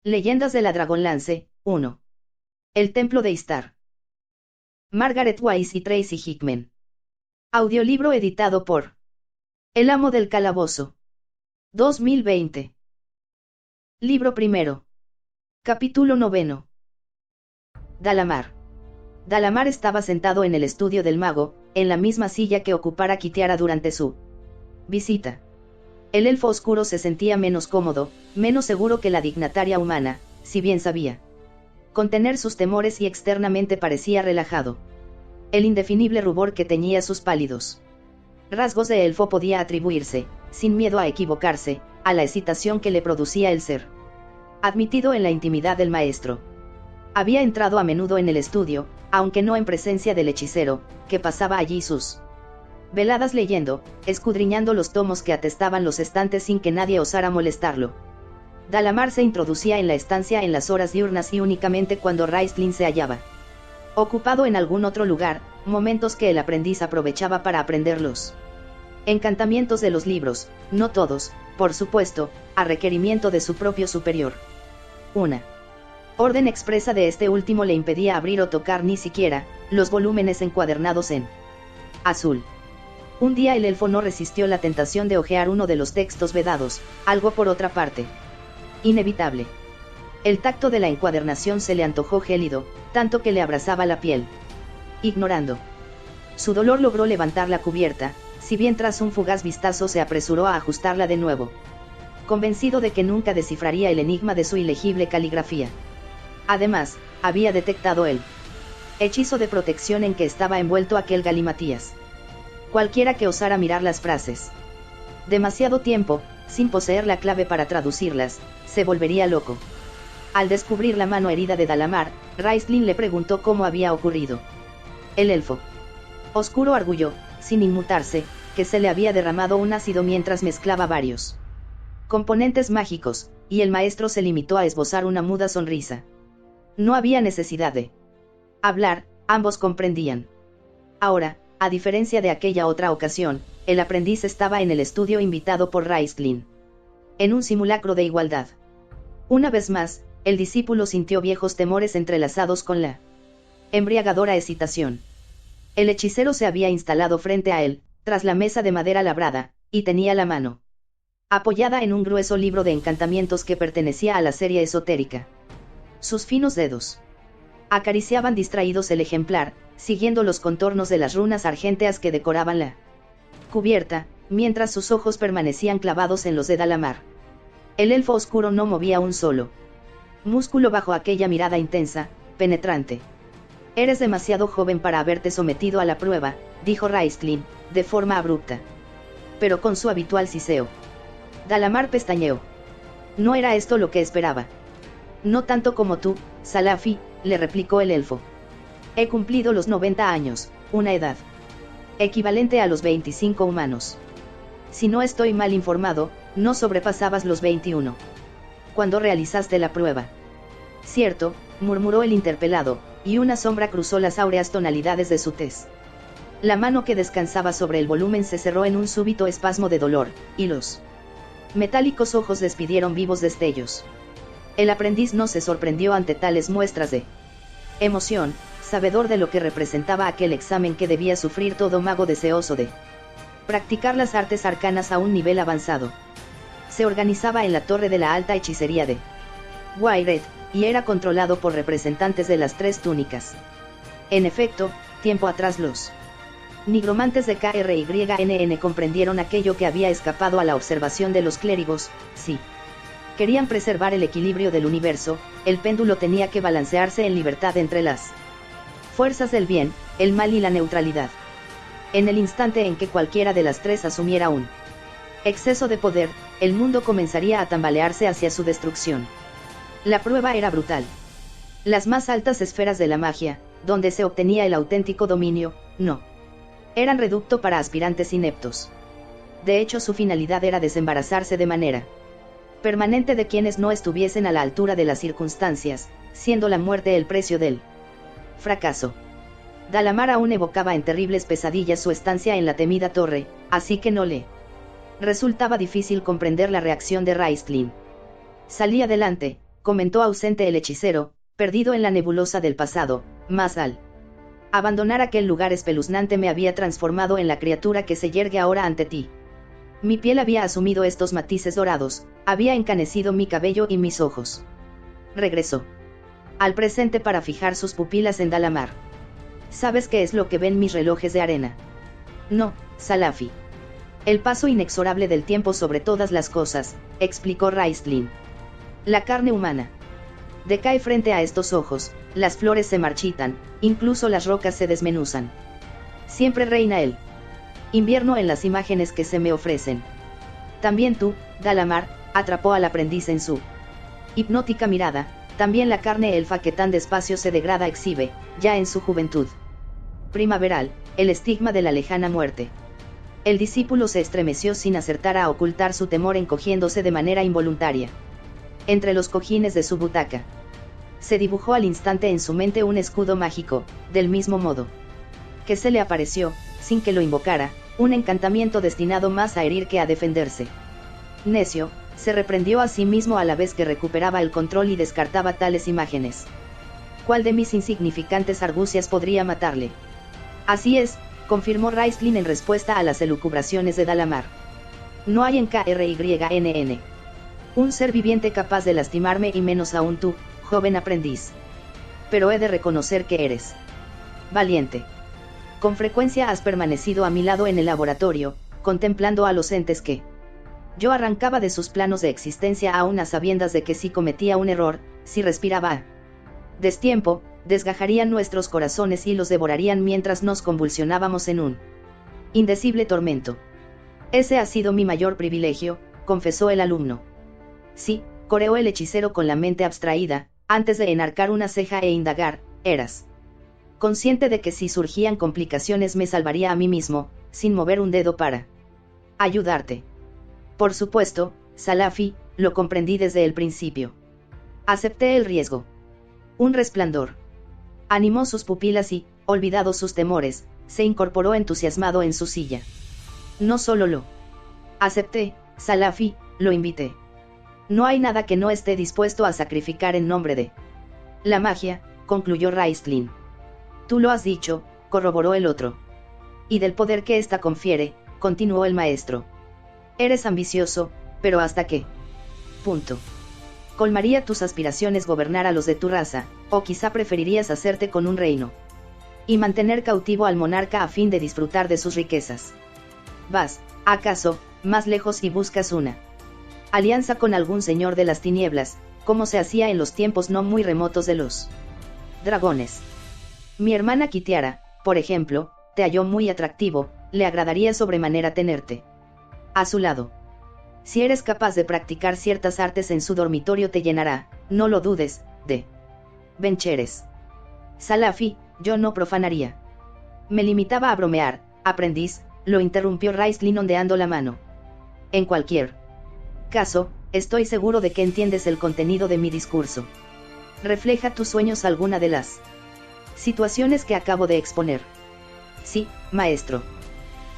Leyendas de la Dragonlance, 1. El Templo de Istar. Margaret Wise y Tracy Hickman. Audiolibro editado por El Amo del Calabozo. 2020. Libro primero. Capítulo 9. Dalamar. Dalamar estaba sentado en el estudio del mago, en la misma silla que ocupara Kitiara durante su visita. El elfo oscuro se sentía menos cómodo, menos seguro que la dignataria humana, si bien sabía contener sus temores y externamente parecía relajado. El indefinible rubor que teñía sus pálidos rasgos de elfo podía atribuirse, sin miedo a equivocarse, a la excitación que le producía el ser admitido en la intimidad del maestro. Había entrado a menudo en el estudio, aunque no en presencia del hechicero, que pasaba allí sus veladas leyendo, escudriñando los tomos que atestaban los estantes sin que nadie osara molestarlo. Dalamar se introducía en la estancia en las horas diurnas y únicamente cuando Raistlin se hallaba ocupado en algún otro lugar, momentos que el aprendiz aprovechaba para aprender los encantamientos de los libros, no todos, por supuesto, a requerimiento de su propio superior. Una orden expresa de este último le impedía abrir o tocar ni siquiera los volúmenes encuadernados en azul. Un día el elfo no resistió la tentación de hojear uno de los textos vedados, algo por otra parte inevitable. El tacto de la encuadernación se le antojó gélido, tanto que le abrazaba la piel. Ignorando su dolor logró levantar la cubierta, si bien tras un fugaz vistazo se apresuró a ajustarla de nuevo, convencido de que nunca descifraría el enigma de su ilegible caligrafía. Además, había detectado el hechizo de protección en que estaba envuelto aquel galimatías. Cualquiera que osara mirar las frases demasiado tiempo, sin poseer la clave para traducirlas, se volvería loco. Al descubrir la mano herida de Dalamar, Raistlin le preguntó cómo había ocurrido. El elfo oscuro arguyó, sin inmutarse, que se le había derramado un ácido mientras mezclaba varios componentes mágicos, y el maestro se limitó a esbozar una muda sonrisa. No había necesidad de hablar, ambos comprendían. Ahora, a diferencia de aquella otra ocasión, el aprendiz estaba en el estudio invitado por Raistlin, en un simulacro de igualdad. Una vez más, el discípulo sintió viejos temores entrelazados con la embriagadora excitación. El hechicero se había instalado frente a él, tras la mesa de madera labrada, y tenía la mano apoyada en un grueso libro de encantamientos que pertenecía a la serie esotérica. Sus finos dedos acariciaban distraídos el ejemplar, siguiendo los contornos de las runas argénteas que decoraban la cubierta, mientras sus ojos permanecían clavados en los de Dalamar. El elfo oscuro no movía un solo músculo bajo aquella mirada intensa, penetrante. «Eres demasiado joven para haberte sometido a la prueba», dijo Raistlin, de forma abrupta, pero con su habitual siseo. Dalamar pestañeó. «No era esto lo que esperaba». «No tanto como tú, Salafi», le replicó el elfo. «He cumplido los 90 años, una edad equivalente a los 25 humanos. Si no estoy mal informado, no sobrepasabas los 21. Cuando realizaste la prueba». «Cierto», murmuró el interpelado, y una sombra cruzó las áureas tonalidades de su tez. La mano que descansaba sobre el volumen se cerró en un súbito espasmo de dolor, y los metálicos ojos despidieron vivos destellos. El aprendiz no se sorprendió ante tales muestras de emoción, sabedor de lo que representaba aquel examen que debía sufrir todo mago deseoso de practicar las artes arcanas a un nivel avanzado. Se organizaba en la torre de la alta hechicería de Wyreth, y era controlado por representantes de las tres túnicas. En efecto, tiempo atrás los nigromantes de KRYNN comprendieron aquello que había escapado a la observación de los clérigos: sí querían preservar el equilibrio del universo, el péndulo tenía que balancearse en libertad entre las fuerzas del bien, el mal y la neutralidad. En el instante en que cualquiera de las tres asumiera un exceso de poder, el mundo comenzaría a tambalearse hacia su destrucción. La prueba era brutal. Las más altas esferas de la magia, donde se obtenía el auténtico dominio, no eran reducto para aspirantes ineptos. De hecho, su finalidad era desembarazarse de manera permanente de quienes no estuviesen a la altura de las circunstancias, siendo la muerte el precio del fracaso. Dalamar aún evocaba en terribles pesadillas su estancia en la temida torre, así que no le resultaba difícil comprender la reacción de Raistlin. «Salí adelante», comentó ausente el hechicero, perdido en la nebulosa del pasado, mas al abandonar aquel lugar espeluznante me había transformado en la criatura que se yergue ahora ante ti. Mi piel había asumido estos matices dorados, había encanecido mi cabello y mis ojos. Regresó al presente para fijar sus pupilas en Dalamar. ¿Sabes qué es lo que ven mis relojes de arena? No, Salafi. El paso inexorable del tiempo sobre todas las cosas, explicó Raistlin. La carne humana decae frente a estos ojos, las flores se marchitan, incluso las rocas se desmenuzan. Siempre reina el invierno en las imágenes que se me ofrecen. También tú, Dalamar, atrapó al aprendiz en su hipnótica mirada, también la carne elfa que tan despacio se degrada exhibe, ya en su juventud primaveral, el estigma de la lejana muerte. El discípulo se estremeció sin acertar a ocultar su temor encogiéndose de manera involuntaria. Entre los cojines de su butaca se dibujó al instante en su mente un escudo mágico, del mismo modo que se le apareció, sin que lo invocara, un encantamiento destinado más a herir que a defenderse. Necio, se reprendió a sí mismo a la vez que recuperaba el control y descartaba tales imágenes. ¿Cuál de mis insignificantes argucias podría matarle? Así es, confirmó Raistlin en respuesta a las elucubraciones de Dalamar. No hay en KRYNN un ser viviente capaz de lastimarme y menos aún tú, joven aprendiz. Pero he de reconocer que eres valiente. Con frecuencia has permanecido a mi lado en el laboratorio, contemplando a los entes que yo arrancaba de sus planos de existencia aún a sabiendas de que si cometía un error, si respiraba a destiempo, desgajarían nuestros corazones y los devorarían mientras nos convulsionábamos en un indecible tormento. Ese ha sido mi mayor privilegio, confesó el alumno. Sí, coreó el hechicero con la mente abstraída, antes de enarcar una ceja e indagar, eras consciente de que si surgían complicaciones me salvaría a mí mismo, sin mover un dedo para ayudarte. Por supuesto, Salafi, lo comprendí desde el principio. Acepté el riesgo. Un resplandor animó sus pupilas y, olvidados sus temores, se incorporó entusiasmado en su silla. No solo lo acepté, Salafi, lo invité. No hay nada que no esté dispuesto a sacrificar en nombre de la magia, concluyó Raistlin. Tú lo has dicho, corroboró el otro. Y del poder que ésta confiere, continuó el maestro. Eres ambicioso, pero ¿hasta qué punto? ¿Colmaría tus aspiraciones gobernar a los de tu raza, o quizá preferirías hacerte con un reino y mantener cautivo al monarca a fin de disfrutar de sus riquezas? ¿Vas, acaso, más lejos y buscas una alianza con algún señor de las tinieblas, como se hacía en los tiempos no muy remotos de los dragones? Mi hermana Kitiara, por ejemplo, te halló muy atractivo, le agradaría sobremanera tenerte a su lado. Si eres capaz de practicar ciertas artes en su dormitorio te llenará, no lo dudes, de bencheres. Salafi, yo no profanaría. Me limitaba a bromear, aprendiz, lo interrumpió Raistlin ondeando la mano. En cualquier caso, estoy seguro de que entiendes el contenido de mi discurso. ¿Refleja tus sueños alguna de las situaciones que acabo de exponer? Sí, maestro.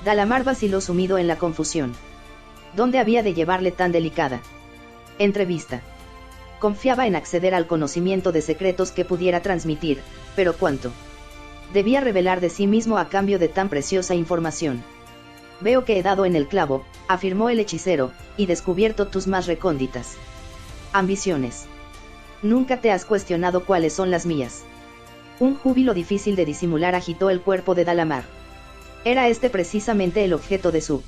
Dalamar vaciló sumido en la confusión. ¿Dónde había de llevarle tan delicada entrevista? Confiaba en acceder al conocimiento de secretos que pudiera transmitir, pero ¿cuánto debía revelar de sí mismo a cambio de tan preciosa información? Veo que he dado en el clavo, afirmó el hechicero, y descubierto tus más recónditas ambiciones. Nunca te has cuestionado cuáles son las mías. Un júbilo difícil de disimular agitó el cuerpo de Dalamar. Era este precisamente el objeto de su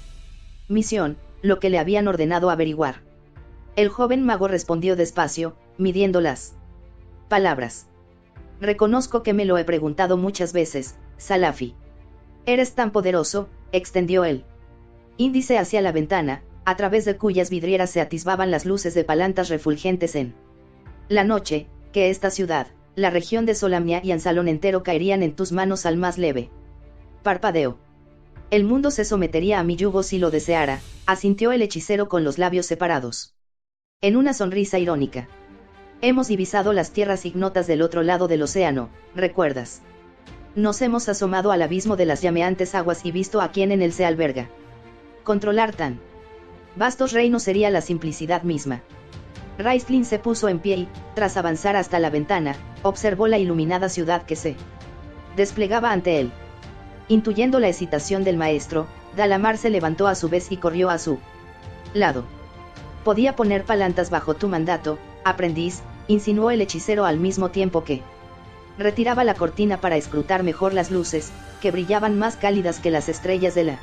misión, lo que le habían ordenado averiguar. El joven mago respondió despacio, midiendo las palabras. Reconozco que me lo he preguntado muchas veces, Salafi. Eres tan poderoso, extendió el índice hacia la ventana, a través de cuyas vidrieras se atisbaban las luces de palantas refulgentes en la noche, que esta ciudad, la región de Solamnia y Ansalón entero caerían en tus manos al más leve parpadeo. El mundo se sometería a mi yugo si lo deseara, asintió el hechicero con los labios separados. En una sonrisa irónica. Hemos divisado las tierras ignotas del otro lado del océano, ¿recuerdas? Nos hemos asomado al abismo de las llameantes aguas y visto a quién en él se alberga. Controlar tan vastos reinos sería la simplicidad misma. Raistlin se puso en pie y, tras avanzar hasta la ventana, observó la iluminada ciudad que se desplegaba ante él. Intuyendo la excitación del maestro, Dalamar se levantó a su vez y corrió a su lado. «Podía poner palantas bajo tu mandato, aprendiz», insinuó el hechicero al mismo tiempo que retiraba la cortina para escrutar mejor las luces, que brillaban más cálidas que las estrellas de la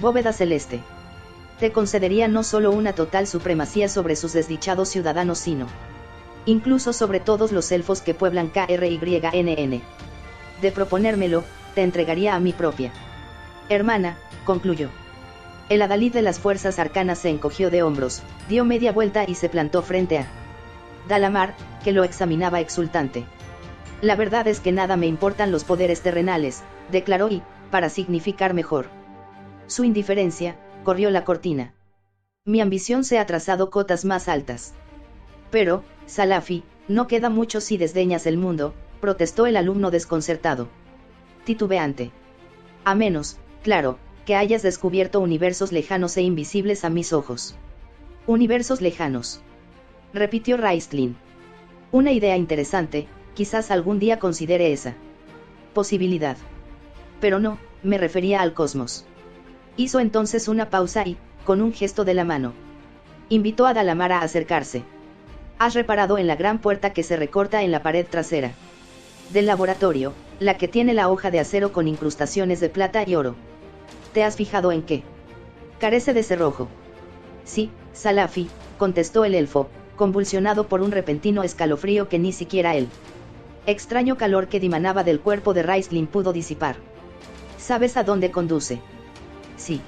bóveda celeste. «Te concedería no solo una total supremacía sobre sus desdichados ciudadanos, sino incluso sobre todos los elfos que pueblan KRYNN. De proponérmelo, te entregaría a mi propia hermana», concluyó. El adalid de las fuerzas arcanas se encogió de hombros, dio media vuelta y se plantó frente a Dalamar, que lo examinaba exultante. «La verdad es que nada me importan los poderes terrenales», declaró y, para significar mejor su indiferencia, corrió la cortina. «Mi ambición se ha trazado cotas más altas». «Pero, Salafi, no queda mucho si desdeñas el mundo», protestó el alumno desconcertado. Titubeante. «A menos, claro, que hayas descubierto universos lejanos e invisibles a mis ojos». «Universos lejanos», repitió Raistlin. «Una idea interesante, quizás algún día considere esa posibilidad. Pero no, me refería al cosmos». Hizo entonces una pausa y, con un gesto de la mano, invitó a Dalamar a acercarse. «¿Has reparado en la gran puerta que se recorta en la pared trasera del laboratorio, la que tiene la hoja de acero con incrustaciones de plata y oro? ¿Te has fijado en que carece de cerrojo?» «Sí, Salafi», contestó el elfo, convulsionado por un repentino escalofrío que ni siquiera el extraño calor que dimanaba del cuerpo de Raistlin pudo disipar. «¿Sabes a dónde conduce?» «Sí.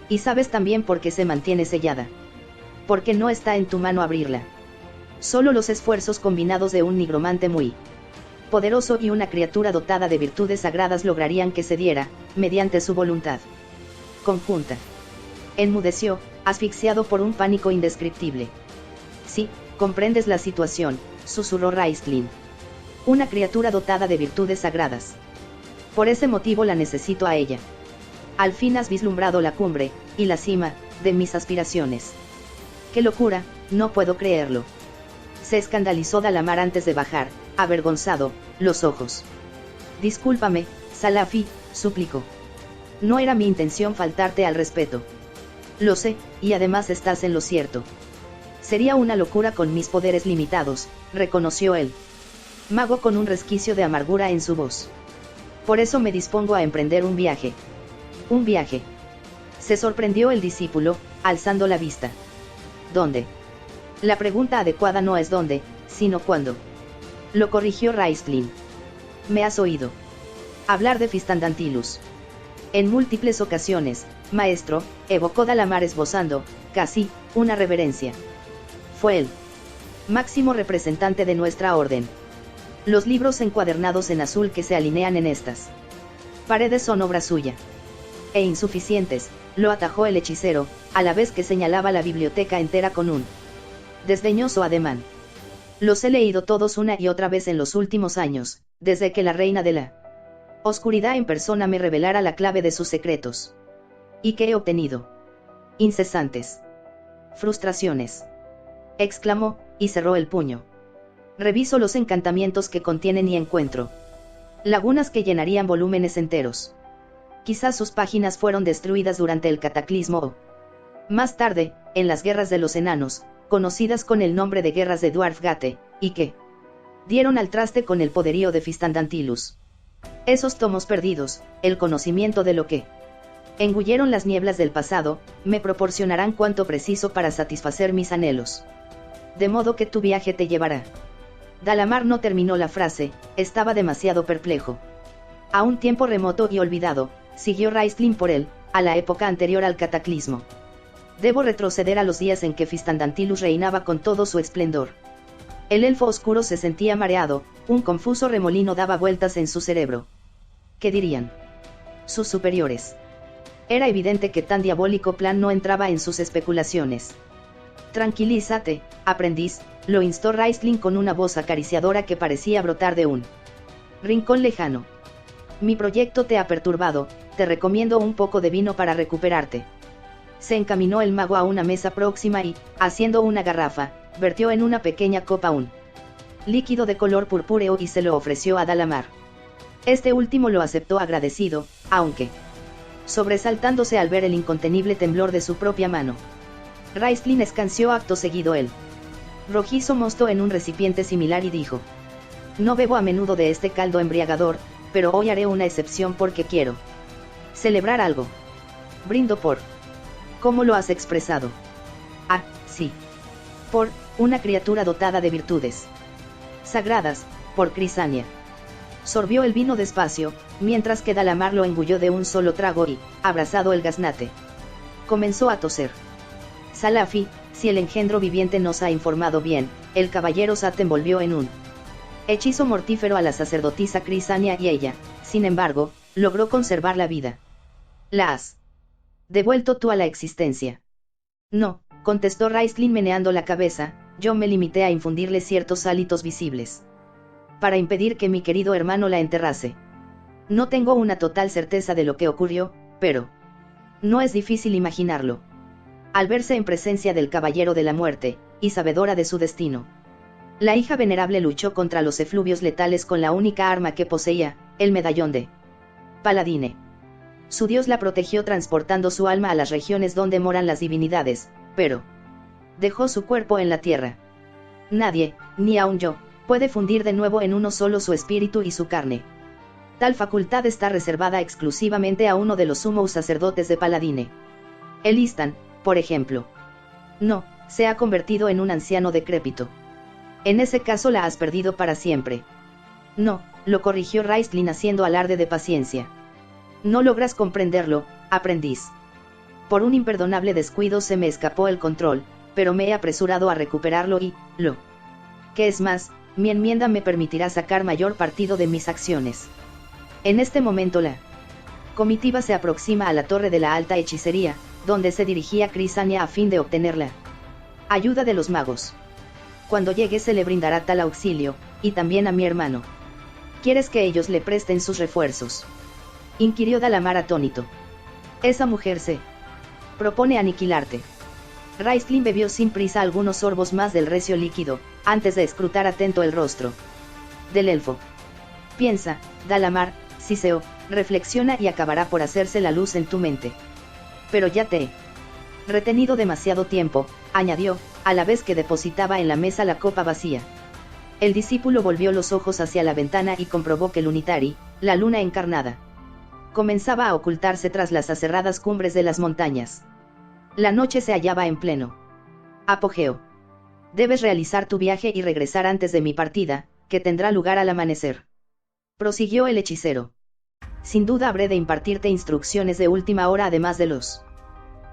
Y sabes también por qué se mantiene sellada». «Porque no está en tu mano abrirla. Solo los esfuerzos combinados de un nigromante muy poderoso y una criatura dotada de virtudes sagradas lograrían que se diera, mediante su voluntad conjunta». Enmudeció, asfixiado por un pánico indescriptible. «Sí, comprendes la situación», susurró Raistlin. «Una criatura dotada de virtudes sagradas. Por ese motivo la necesito a ella. Al fin has vislumbrado la cumbre, y la cima, de mis aspiraciones». «¡Qué locura, no puedo creerlo!», se escandalizó Dalamar antes de bajar, avergonzado, los ojos. «Discúlpame, Salafi», suplicó. «No era mi intención faltarte al respeto. Lo sé, y además estás en lo cierto. Sería una locura con mis poderes limitados», reconoció el mago con un resquicio de amargura en su voz. «Por eso me dispongo a emprender un viaje». «¿Un viaje?», se sorprendió el discípulo, alzando la vista. «¿Dónde?». «La pregunta adecuada no es dónde, sino cuándo», lo corrigió Raistlin. «Me has oído hablar de Fistandantilus». «En múltiples ocasiones, maestro», evocó Dalamar esbozando, casi, una reverencia. «Fue el máximo representante de nuestra orden. Los libros encuadernados en azul que se alinean en estas paredes son obra suya». «E insuficientes», lo atajó el hechicero, a la vez que señalaba la biblioteca entera con un desdeñoso ademán. «Los he leído todos una y otra vez en los últimos años, desde que la reina de la oscuridad en persona me revelara la clave de sus secretos. ¿Y qué he obtenido? Incesantes frustraciones», exclamó, y cerró el puño. «Reviso los encantamientos que contienen y encuentro lagunas que llenarían volúmenes enteros. Quizás sus páginas fueron destruidas durante el cataclismo o más tarde, en las guerras de los enanos, conocidas con el nombre de guerras de Dwarfgate, y que dieron al traste con el poderío de Fistandantilus. Esos tomos perdidos, el conocimiento de lo que engulleron las nieblas del pasado, me proporcionarán cuanto preciso para satisfacer mis anhelos. De modo que tu viaje te llevará». Dalamar no terminó la frase, estaba demasiado perplejo. «A un tiempo remoto y olvidado», siguió Raistlin por él, «a la época anterior al cataclismo. Debo retroceder a los días en que Fistandantilus reinaba con todo su esplendor». El elfo oscuro se sentía mareado, un confuso remolino daba vueltas en su cerebro. ¿Qué dirían sus superiores? Era evidente que tan diabólico plan no entraba en sus especulaciones. «Tranquilízate, aprendiz», lo instó Raistlin con una voz acariciadora que parecía brotar de un rincón lejano. «Mi proyecto te ha perturbado, te recomiendo un poco de vino para recuperarte». Se encaminó el mago a una mesa próxima y, haciendo una garrafa, vertió en una pequeña copa un líquido de color purpúreo y se lo ofreció a Dalamar. Este último lo aceptó agradecido, aunque sobresaltándose al ver el incontenible temblor de su propia mano. Raistlin escanció acto seguido el rojizo mosto en un recipiente similar y dijo: no bebo a menudo de este caldo embriagador, pero hoy haré una excepción porque quiero celebrar algo. Brindo por... ¿Cómo lo has expresado? Ah, sí. Por una criatura dotada de virtudes sagradas, por Crisania. Sorbió el vino despacio, mientras que Dalamar lo engulló de un solo trago y, abrazado el gaznate, comenzó a toser. Salafi, si el engendro viviente nos ha informado bien, el caballero Sat envolvió en un hechizo mortífero a la sacerdotisa Crisania y ella, sin embargo, logró conservar la vida. ¿La has devuelto tú a la existencia? No, contestó Raistlin meneando la cabeza, yo me limité a infundirle ciertos hálitos visibles para impedir que mi querido hermano la enterrase. No tengo una total certeza de lo que ocurrió, pero no es difícil imaginarlo. Al verse en presencia del Caballero de la Muerte, y sabedora de su destino, la hija venerable luchó contra los efluvios letales con la única arma que poseía, el medallón de Paladine. Su dios la protegió transportando su alma a las regiones donde moran las divinidades, pero dejó su cuerpo en la tierra. Nadie, ni aun yo, puede fundir de nuevo en uno solo su espíritu y su carne. Tal facultad está reservada exclusivamente a uno de los sumos sacerdotes de Paladine. Elistan, por ejemplo. No, se ha convertido en un anciano decrépito. En ese caso la has perdido para siempre. No, lo corrigió Raistlin haciendo alarde de paciencia. No logras comprenderlo, aprendiz. Por un imperdonable descuido se me escapó el control, pero me he apresurado a recuperarlo y, lo que es más, mi enmienda me permitirá sacar mayor partido de mis acciones. En este momento la comitiva se aproxima a la torre de la alta hechicería, donde se dirigía Crisania a fin de obtener la ayuda de los magos. Cuando llegue se le brindará tal auxilio, y también a mi hermano. ¿Quieres que ellos le presten sus refuerzos?, inquirió Dalamar atónito. Esa mujer se propone aniquilarte. Raistlin bebió sin prisa algunos sorbos más del recio líquido, antes de escrutar atento el rostro del elfo. Piensa, Dalamar, Siseo, reflexiona y acabará por hacerse la luz en tu mente. Pero ya te he retenido demasiado tiempo, añadió, a la vez que depositaba en la mesa la copa vacía. El discípulo volvió los ojos hacia la ventana y comprobó que Lunitari, la luna encarnada, comenzaba a ocultarse tras las aserradas cumbres de las montañas. La noche se hallaba en pleno apogeo. Debes realizar tu viaje y regresar antes de mi partida, que tendrá lugar al amanecer. Prosiguió el hechicero. Sin duda habré de impartirte instrucciones de última hora además de los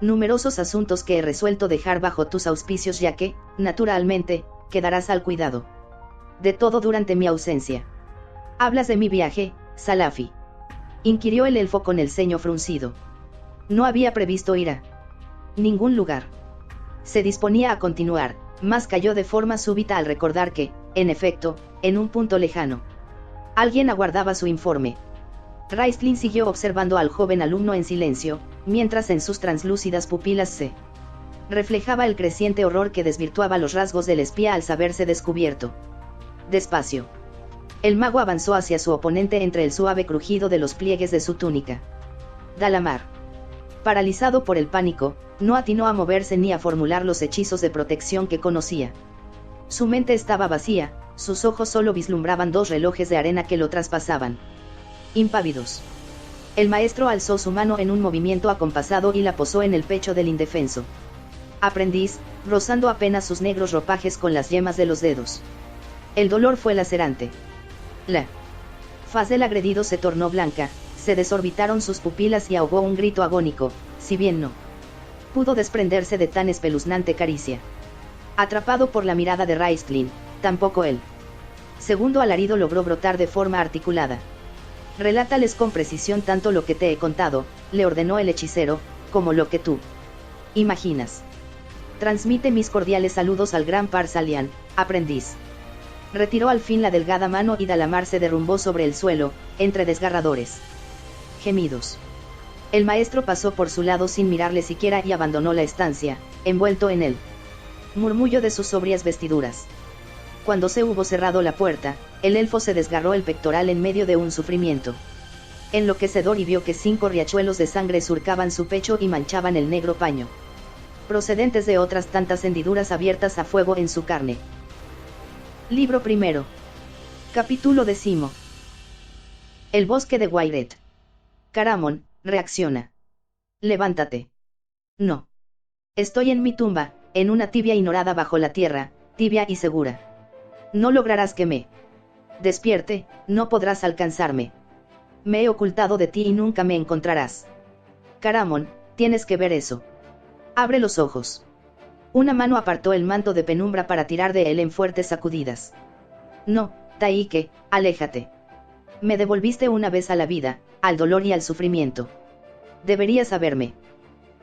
numerosos asuntos que he resuelto dejar bajo tus auspicios ya que, naturalmente, quedarás al cuidado de todo durante mi ausencia. ¿Hablas de mi viaje, Salafi?, inquirió el elfo con el ceño fruncido. No había previsto ir a ningún lugar. Se disponía a continuar, mas cayó de forma súbita al recordar que, en efecto, en un punto lejano, alguien aguardaba su informe. Raistlin siguió observando al joven alumno en silencio, mientras en sus translúcidas pupilas se reflejaba el creciente horror que desvirtuaba los rasgos del espía al saberse descubierto. Despacio. El mago avanzó hacia su oponente entre el suave crujido de los pliegues de su túnica. Dalamar, paralizado por el pánico, no atinó a moverse ni a formular los hechizos de protección que conocía. Su mente estaba vacía, sus ojos solo vislumbraban dos relojes de arena que lo traspasaban. Impávidos. El maestro alzó su mano en un movimiento acompasado y la posó en el pecho del indefenso aprendiz, rozando apenas sus negros ropajes con las yemas de los dedos. El dolor fue lacerante. La faz del agredido se tornó blanca, se desorbitaron sus pupilas y ahogó un grito agónico, si bien no pudo desprenderse de tan espeluznante caricia. Atrapado por la mirada de Raistlin, tampoco él. Segundo alarido logró brotar de forma articulada. Relátales con precisión tanto lo que te he contado, le ordenó el hechicero, como lo que tú imaginas. Transmite mis cordiales saludos al gran Par-Salian, aprendiz. Retiró al fin la delgada mano y Dalamar se derrumbó sobre el suelo, entre desgarradores gemidos. El maestro pasó por su lado sin mirarle siquiera y abandonó la estancia, envuelto en el Murmullo de sus sobrias vestiduras. Cuando se hubo cerrado la puerta, el elfo se desgarró el pectoral en medio de un sufrimiento enloquecedor y vio que 5 riachuelos de sangre surcaban su pecho y manchaban el negro paño, procedentes de otras tantas hendiduras abiertas a fuego en su carne. Libro primero. Capítulo 10. El bosque de Wairet. Caramon, reacciona. Levántate. No. Estoy en mi tumba, en una tibia ignorada bajo la tierra, tibia y segura. No lograrás que me despierte, no podrás alcanzarme. Me he ocultado de ti y nunca me encontrarás. Caramon, tienes que ver eso. Abre los ojos. Una mano apartó el manto de penumbra para tirar de él en fuertes sacudidas. No, Taike, aléjate. Me devolviste una vez a la vida, al dolor y al sufrimiento. Deberías haberme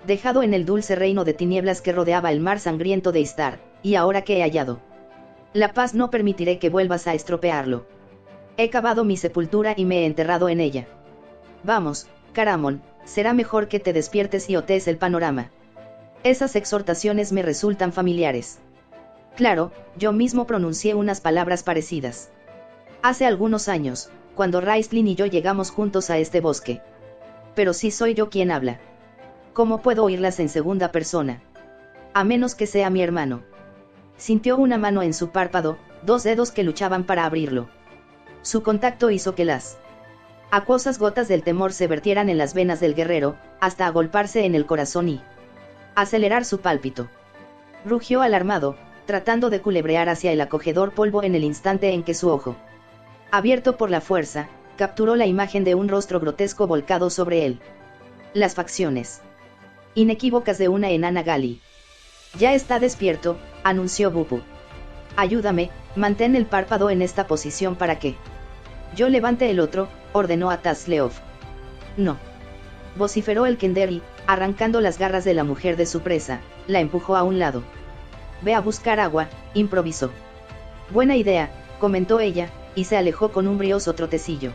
dejado en el dulce reino de tinieblas que rodeaba el mar sangriento de Istar, y ahora que he hallado la paz no permitiré que vuelvas a estropearlo. He cavado mi sepultura y me he enterrado en ella. Vamos, Caramon, será mejor que te despiertes y otees el panorama. Esas exhortaciones me resultan familiares. Claro, yo mismo pronuncié unas palabras parecidas. Hace algunos años, cuando Raistlin y yo llegamos juntos a este bosque. Pero sí soy yo quien habla. ¿Cómo puedo oírlas en segunda persona? A menos que sea mi hermano. Sintió una mano en su párpado, 2 dedos que luchaban para abrirlo. Su contacto hizo que las acuosas gotas del temor se vertieran en las venas del guerrero, hasta agolparse en el corazón y acelerar su pálpito. Rugió alarmado, tratando de culebrear hacia el acogedor polvo en el instante en que su ojo, abierto por la fuerza, capturó la imagen de un rostro grotesco volcado sobre él. Las facciones inequívocas de una enana gali. Ya está despierto, anunció Bupu. Ayúdame, mantén el párpado en esta posición para que yo levante el otro, ordenó a Tasleov. No. Vociferó el Kender y, arrancando las garras de la mujer de su presa, la empujó a un lado. Ve a buscar agua, improvisó. Buena idea, comentó ella, y se alejó con un brioso trotecillo.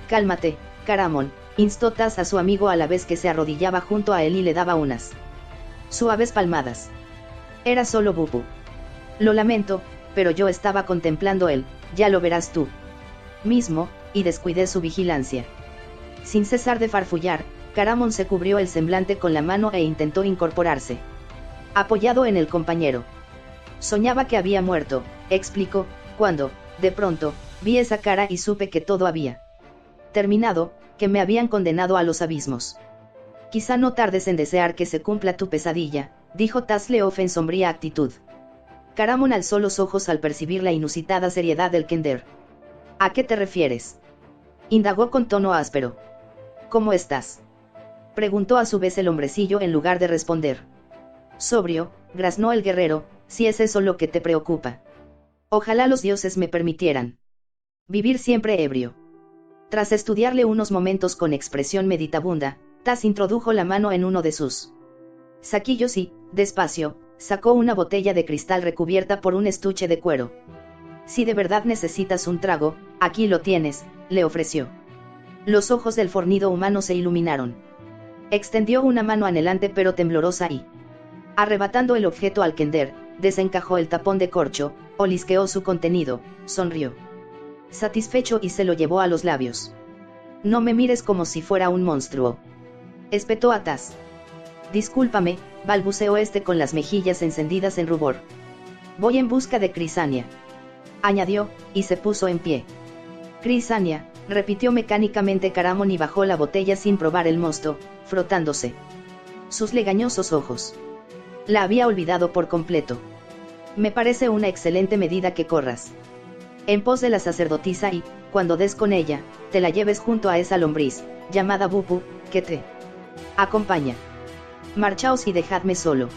Cálmate, Caramon, instó Tas a su amigo a la vez que se arrodillaba junto a él y le daba unas suaves palmadas. Era solo Bupu. Lo lamento, pero yo estaba contemplando él, ya lo verás tú mismo, y descuidé su vigilancia. Sin cesar de farfullar, Caramon se cubrió el semblante con la mano e intentó incorporarse, apoyado en el compañero. Soñaba que había muerto, explicó, cuando, de pronto, vi esa cara y supe que todo había terminado, que me habían condenado a los abismos. Quizá no tardes en desear que se cumpla tu pesadilla, dijo Tasleov en sombría actitud. Caramon alzó los ojos al percibir la inusitada seriedad del Kender. ¿A qué te refieres?, indagó con tono áspero. ¿Cómo estás?, preguntó a su vez el hombrecillo en lugar de responder. Sobrio, graznó el guerrero, si es eso lo que te preocupa. Ojalá los dioses me permitieran vivir siempre ebrio. Tras estudiarle unos momentos con expresión meditabunda, Tas introdujo la mano en uno de sus saquillos y, despacio, sacó una botella de cristal recubierta por un estuche de cuero. Si de verdad necesitas un trago, aquí lo tienes, le ofreció. Los ojos del fornido humano se iluminaron. Extendió una mano anhelante pero temblorosa y, arrebatando el objeto al Kender, desencajó el tapón de corcho, olisqueó su contenido, sonrió satisfecho y se lo llevó a los labios. No me mires como si fuera un monstruo, espetó a Tas. Discúlpame, balbuceó este con las mejillas encendidas en rubor. Voy en busca de Crisania, añadió, y se puso en pie. Crisania, repitió mecánicamente Caramon y bajó la botella sin probar el mosto, frotándose sus legañosos ojos. La había olvidado por completo. Me parece una excelente medida que corras en pos de la sacerdotisa y, cuando des con ella, te la lleves junto a esa lombriz, llamada Bupu, que te acompaña. Marchaos y dejadme solo.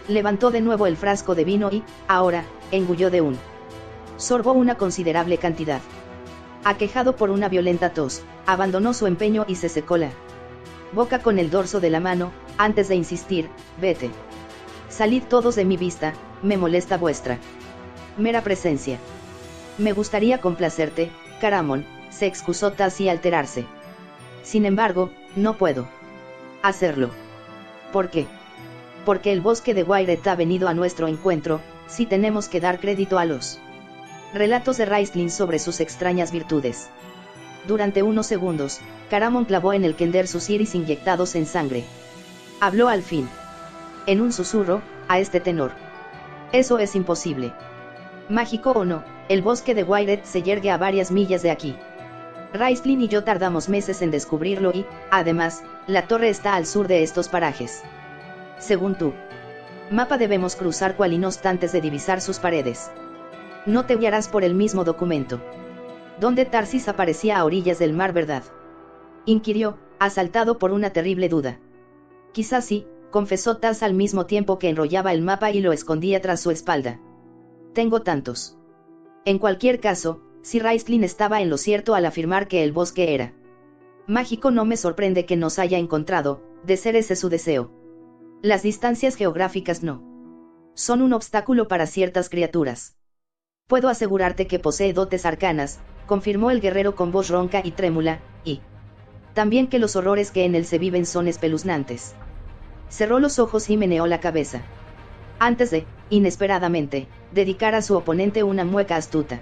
Levantó de nuevo el frasco de vino y, ahora, engulló de un sorbo una considerable cantidad. Aquejado por una violenta tos, abandonó su empeño y se secó la boca con el dorso de la mano, antes de insistir, vete. Salid todos de mi vista, me molesta vuestra mera presencia. Me gustaría complacerte, Caramon, se excusó Tas sin alterarse. Sin embargo, no puedo hacerlo. ¿Por qué? Porque el bosque de Wyreth ha venido a nuestro encuentro, si tenemos que dar crédito a los relatos de Raistlin sobre sus extrañas virtudes. Durante unos segundos, Caramon clavó en el Kender sus iris inyectados en sangre. Habló al fin. En un susurro, a este tenor. Eso es imposible. Mágico o no, el bosque de Wyreth se yergue a varias millas de aquí. Raistlin y yo tardamos meses en descubrirlo y, además, la torre está al sur de estos parajes. Según tu mapa debemos cruzar Qualinost antes de divisar sus paredes. No te guiarás por el mismo documento. ¿Dónde Tarsis aparecía a orillas del mar, verdad? Inquirió, asaltado por una terrible duda. Quizás sí, confesó Taz al mismo tiempo que enrollaba el mapa y lo escondía tras su espalda. Tengo tantos. En cualquier caso, si Raistlin estaba en lo cierto al afirmar que el bosque era mágico, no me sorprende que nos haya encontrado, de ser ese su deseo. Las distancias geográficas no son un obstáculo para ciertas criaturas. Puedo asegurarte que posee dotes arcanas, confirmó el guerrero con voz ronca y trémula, y también que los horrores que en él se viven son espeluznantes. Cerró los ojos y meneó la cabeza. Antes de, inesperadamente, dedicar a su oponente una mueca astuta.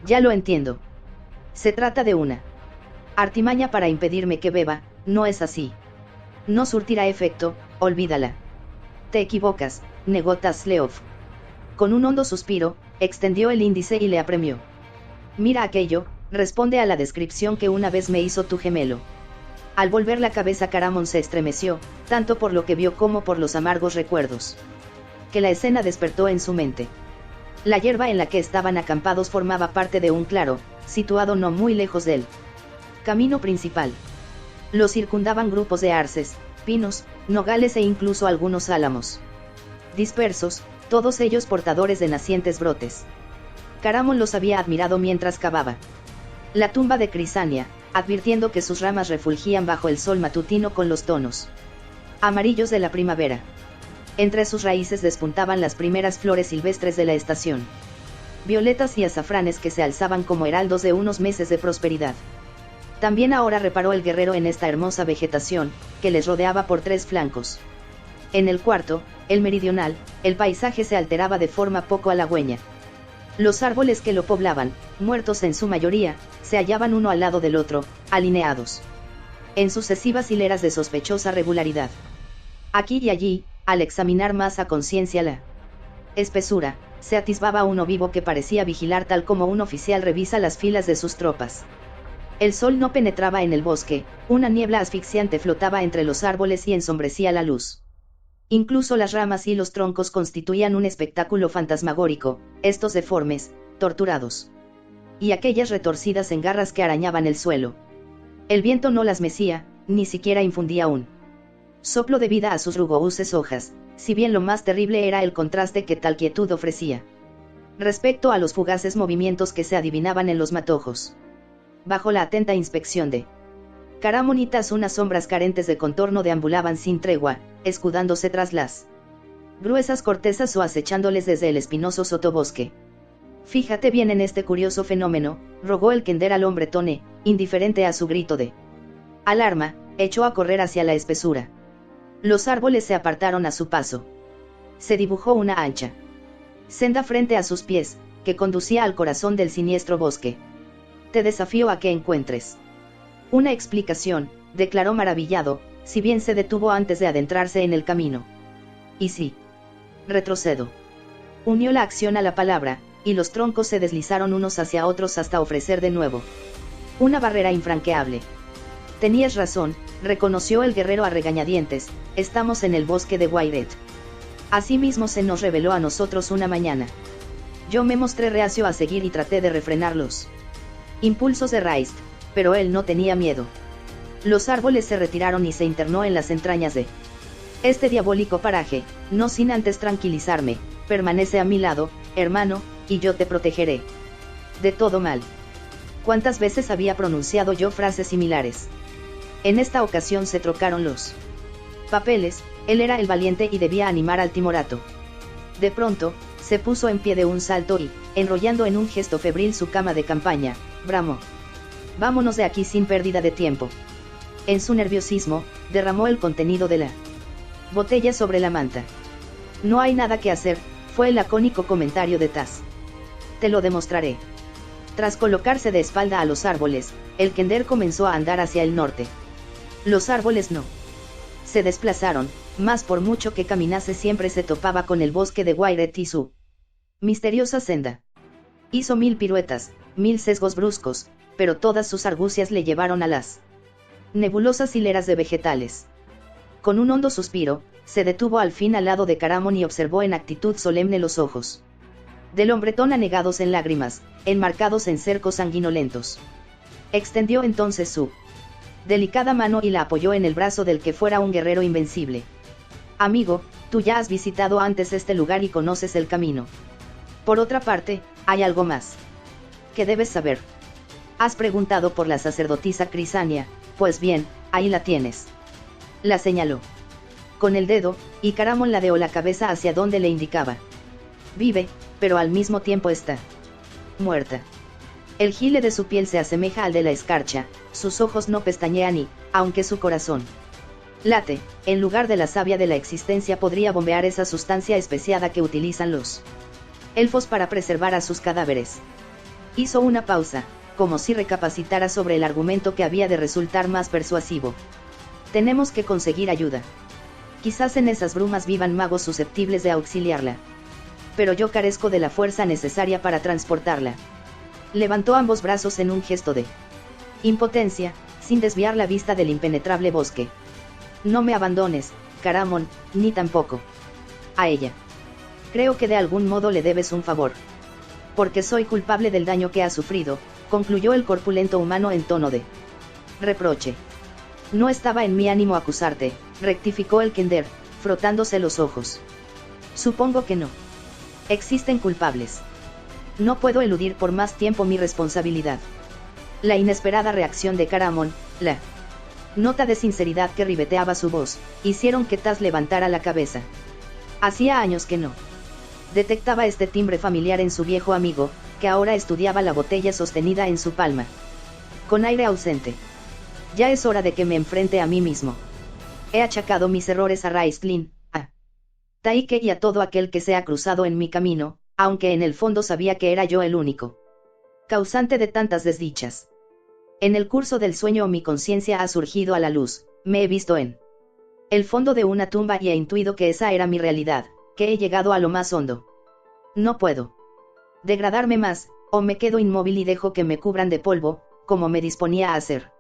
Ya lo entiendo. Se trata de una artimaña para impedirme que beba, ¿no es así? No surtirá efecto, olvídala. Te equivocas, negó Tasleov. Con un hondo suspiro, extendió el índice y le apremió. Mira aquello, responde a la descripción que una vez me hizo tu gemelo. Al volver la cabeza, Caramon se estremeció, tanto por lo que vio como por los amargos recuerdos que la escena despertó en su mente. La hierba en la que estaban acampados formaba parte de un claro, situado no muy lejos del camino principal. Lo circundaban grupos de arces, pinos, nogales e incluso algunos álamos dispersos, todos ellos portadores de nacientes brotes. Caramon los había admirado mientras cavaba la tumba de Crisania, advirtiendo que sus ramas refulgían bajo el sol matutino con los tonos amarillos de la primavera. Entre sus raíces despuntaban las primeras flores silvestres de la estación, violetas y azafranes que se alzaban como heraldos de unos meses de prosperidad. También ahora reparó el guerrero en esta hermosa vegetación, que les rodeaba por tres flancos. En el cuarto, el meridional, el paisaje se alteraba de forma poco halagüeña. Los árboles que lo poblaban, muertos en su mayoría, se hallaban uno al lado del otro, alineados en sucesivas hileras de sospechosa regularidad. Aquí y allí, al examinar más a conciencia la espesura, se atisbaba uno vivo que parecía vigilar tal como un oficial revisa las filas de sus tropas. El sol no penetraba en el bosque, una niebla asfixiante flotaba entre los árboles y ensombrecía la luz. Incluso las ramas y los troncos constituían un espectáculo fantasmagórico, estos deformes, torturados, y aquellas retorcidas en garras que arañaban el suelo. El viento no las mecía, ni siquiera infundía un soplo de vida a sus rugosas hojas, si bien lo más terrible era el contraste que tal quietud ofrecía respecto a los fugaces movimientos que se adivinaban en los matojos. Bajo la atenta inspección de Caramonitas, unas sombras carentes de contorno deambulaban sin tregua, escudándose tras las gruesas cortezas o acechándoles desde el espinoso sotobosque. Fíjate bien en este curioso fenómeno, rogó el Kender al hombre Tone, indiferente a su grito de alarma, echó a correr hacia la espesura. Los árboles se apartaron a su paso. Se dibujó una ancha senda frente a sus pies, que conducía al corazón del siniestro bosque. Te desafío a que encuentres una explicación, declaró maravillado, si bien se detuvo antes de adentrarse en el camino. ¿Y si retrocedo? Unió la acción a la palabra, y los troncos se deslizaron unos hacia otros hasta ofrecer de nuevo una barrera infranqueable. Tenías razón, reconoció el guerrero a regañadientes, estamos en el bosque de Wyreth. Asimismo se nos reveló a nosotros una mañana. Yo me mostré reacio a seguir y traté de refrenar los impulsos de Raist, pero él no tenía miedo. Los árboles se retiraron y se internó en las entrañas de este diabólico paraje, no sin antes tranquilizarme, permanece a mi lado, hermano, y yo te protegeré de todo mal. ¿Cuántas veces había pronunciado yo frases similares? En esta ocasión se trocaron los papeles, él era el valiente y debía animar al timorato. De pronto, se puso en pie de un salto y, enrollando en un gesto febril su cama de campaña, bramó: vámonos de aquí sin pérdida de tiempo. En su nerviosismo, derramó el contenido de la botella sobre la manta. No hay nada que hacer, fue el lacónico comentario de Taz. Te lo demostraré. Tras colocarse de espalda a los árboles, el Kender comenzó a andar hacia el norte. Los árboles no se desplazaron, mas por mucho que caminase siempre se topaba con el bosque de Wairet y su misteriosa senda. Hizo 1000 piruetas, 1000 sesgos bruscos, pero todas sus argucias le llevaron a las nebulosas hileras de vegetales. Con un hondo suspiro, se detuvo al fin al lado de Caramon y observó en actitud solemne los ojos del hombretón anegados en lágrimas, enmarcados en cercos sanguinolentos. Extendió entonces su delicada mano y la apoyó en el brazo del que fuera un guerrero invencible. Amigo, tú ya has visitado antes este lugar y conoces el camino. Por otra parte, hay algo más que debes saber. Has preguntado por la sacerdotisa Crisania, pues bien, ahí la tienes. La señaló con el dedo, y Caramon ladeó la cabeza hacia donde le indicaba. Vive, pero al mismo tiempo está muerta. El gile de su piel se asemeja al de la escarcha, sus ojos no pestañean y, aunque su corazón late, en lugar de la savia de la existencia podría bombear esa sustancia especiada que utilizan los elfos para preservar a sus cadáveres. Hizo una pausa, como si recapacitara sobre el argumento que había de resultar más persuasivo. Tenemos que conseguir ayuda. Quizás en esas brumas vivan magos susceptibles de auxiliarla. Pero yo carezco de la fuerza necesaria para transportarla. Levantó ambos brazos en un gesto de impotencia, sin desviar la vista del impenetrable bosque. No me abandones, Caramon, ni tampoco a ella. Creo que de algún modo le debes un favor. Porque soy culpable del daño que ha sufrido, concluyó el corpulento humano en tono de reproche. No estaba en mi ánimo acusarte, rectificó el Kender, frotándose los ojos. Supongo que no existen culpables. No puedo eludir por más tiempo mi responsabilidad. La inesperada reacción de Caramon, la nota de sinceridad que ribeteaba su voz, hicieron que Taz levantara la cabeza. Hacía años que no detectaba este timbre familiar en su viejo amigo, que ahora estudiaba la botella sostenida en su palma. Con aire ausente. Ya es hora de que me enfrente a mí mismo. He achacado mis errores a Raistlin, a Taike y a todo aquel que se ha cruzado en mi camino, aunque en el fondo sabía que era yo el único causante de tantas desdichas. En el curso del sueño mi conciencia ha surgido a la luz, me he visto en el fondo de una tumba y he intuido que esa era mi realidad, que he llegado a lo más hondo. No puedo degradarme más, o me quedo inmóvil y dejo que me cubran de polvo, como me disponía a hacer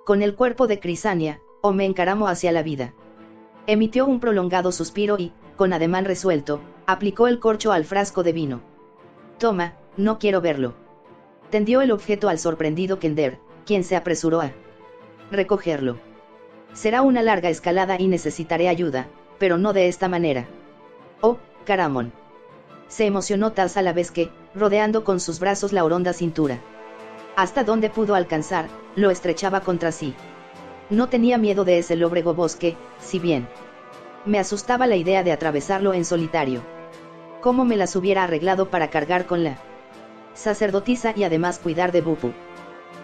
con el cuerpo de Crisania, o me encaramo hacia la vida. Emitió un prolongado suspiro y, con ademán resuelto, aplicó el corcho al frasco de vino. Toma, no quiero verlo. Tendió el objeto al sorprendido Kender, quien se apresuró a recogerlo. Será una larga escalada y necesitaré ayuda, pero no de esta manera. Oh, Caramon. Se emocionó Taz a la vez que, rodeando con sus brazos la oronda cintura. Hasta donde pudo alcanzar, lo estrechaba contra sí. No tenía miedo de ese lóbrego bosque, si bien me asustaba la idea de atravesarlo en solitario. ¿Cómo me las hubiera arreglado para cargar con la sacerdotisa y además cuidar de Bupu?